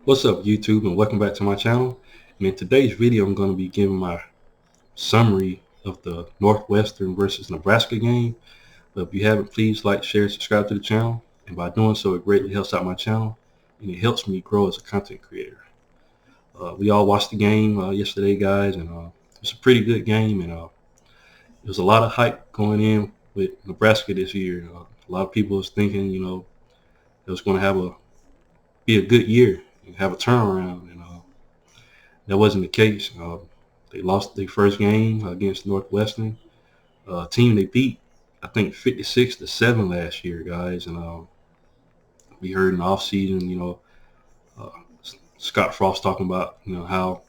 What's up, YouTube, and welcome back to my channel. And in today's video, I'm going to be giving my summary of the Northwestern versus Nebraska game. But if you haven't, please like, share, subscribe to the channel. And by doing so, it greatly helps out my channel, and it helps me grow as a content creator. We all watched the game yesterday, guys, and it's a pretty good game. And there was a lot of hype going in with Nebraska this year. A lot of people was thinking, it was going to be a good year and have a turnaround. And that wasn't the case. They lost their first game against Northwestern, team they beat, I think 56-7 last year, guys. And we heard in the offseason, uh, Scott Frost talking about, how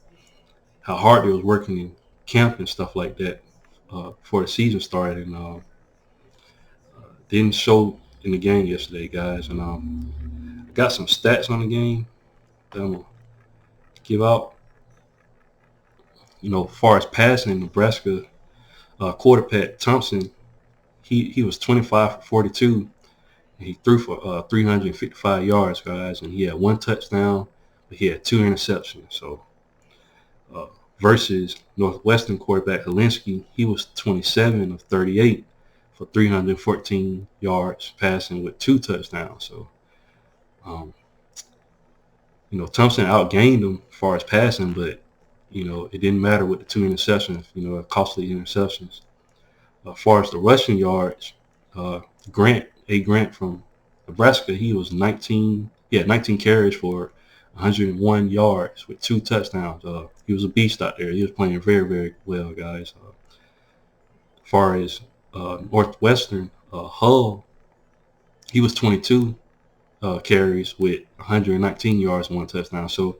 hard they was working in camp and stuff like that before the season started, and didn't show in the game yesterday, guys. And I got some stats on the game that I'm gonna give out. As far as passing, Nebraska quarterback Thompson, he was 25 for 42. And he threw for 355 yards, guys, and he had one touchdown, but he had two interceptions. So uh, versus Northwestern quarterback Helinski, he was 27 of 38 for 314 yards passing with two touchdowns. So, um, Thompson outgained him as far as passing, but it didn't matter with the two interceptions. Costly interceptions. As far as the rushing yards, Grant from Nebraska, he was 19. He had 19 carries for 101 yards with two touchdowns. He was a beast out there. He was playing very, very well, guys. As far as Northwestern, Hull, he was 22 carries with 119 yards and one touchdown. So,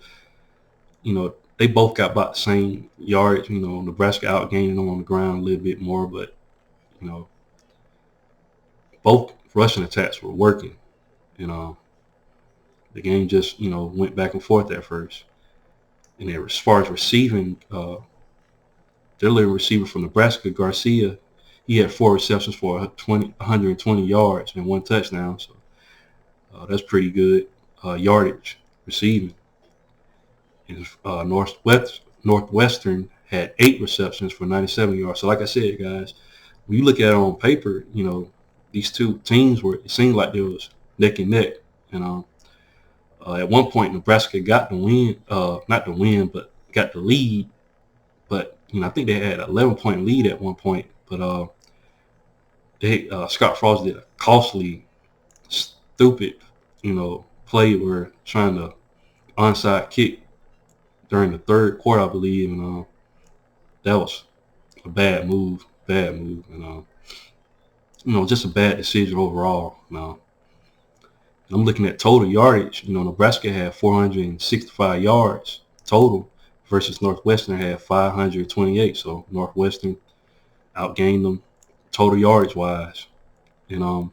they both got about the same yards. Nebraska outgained them on the ground a little bit more, but, both rushing attacks were working. The game just, went back and forth at first. And then as far as receiving, their little receiver from Nebraska, Garcia, he had 4 receptions for 120 yards and one touchdown. So that's pretty good yardage receiving. And Northwestern had 8 receptions for 97 yards. So like I said, guys, when you look at it on paper, these two teams it seemed like there was neck and neck. And at one point, Nebraska got the win, not the win, but got the lead. But I think they had an 11-point lead at one point. But Scott Frost did a costly, stupid, play where trying to onside kick during the third quarter, I believe, and that was a bad move, and just a bad decision overall. I'm looking at total yardage. Nebraska had 465 yards total versus Northwestern had 528. So Northwestern outgained them total yardage wise. And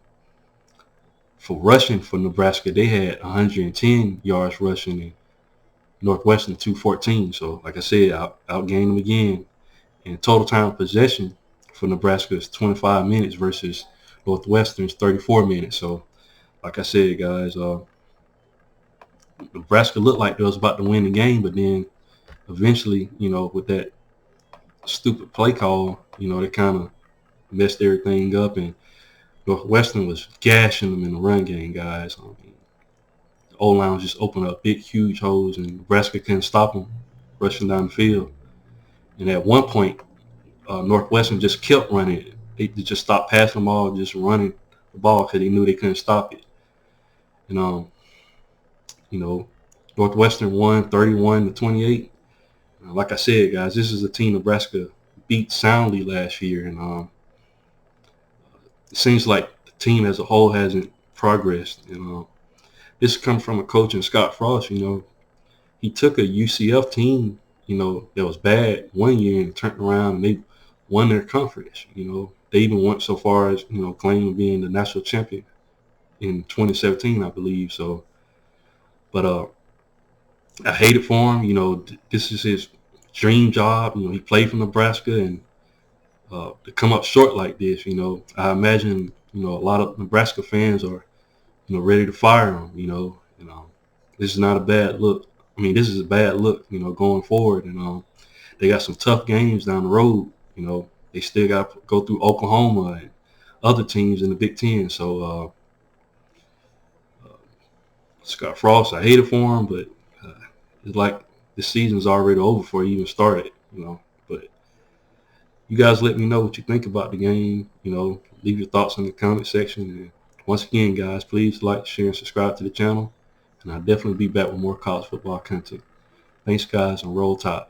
for rushing for Nebraska, they had 110 yards rushing and Northwestern 214. So like I said, outgained them again. And total time of possession for Nebraska is 25 minutes versus Northwestern's 34 minutes. So like I said, guys, Nebraska looked like they was about to win the game, but then eventually, with that stupid play call, they kind of messed everything up, and Northwestern was gashing them in the run game, guys. The O-line was just opening up big, huge holes, and Nebraska couldn't stop them rushing down the field. And at one point, Northwestern just kept running. They just stopped passing the ball, just running the ball because they knew they couldn't stop it. And Northwestern won 31-28. Like I said, guys, this is a team Nebraska beat soundly last year, and it seems like the team as a whole hasn't progressed. And this comes from a coach in Scott Frost. He took a UCF team, that was bad one year and turned around and they won their conference. They even went so far as claiming being the national champion in 2017, I believe. So, but I hate it for him. This is his dream job. He played for Nebraska, and to come up short like this, I imagine, a lot of Nebraska fans are, ready to fire him, this is not a bad look. I mean, this is a bad look, going forward. And they got some tough games down the road. They still got to go through Oklahoma and other teams in the Big Ten. So Scott Frost, I hate it for him, but it's like the season's already over before he even started. But you guys let me know what you think about the game. Leave your thoughts in the comment section. And once again, guys, please like, share, and subscribe to the channel. And I'll definitely be back with more college football content. Thanks, guys, and roll tide.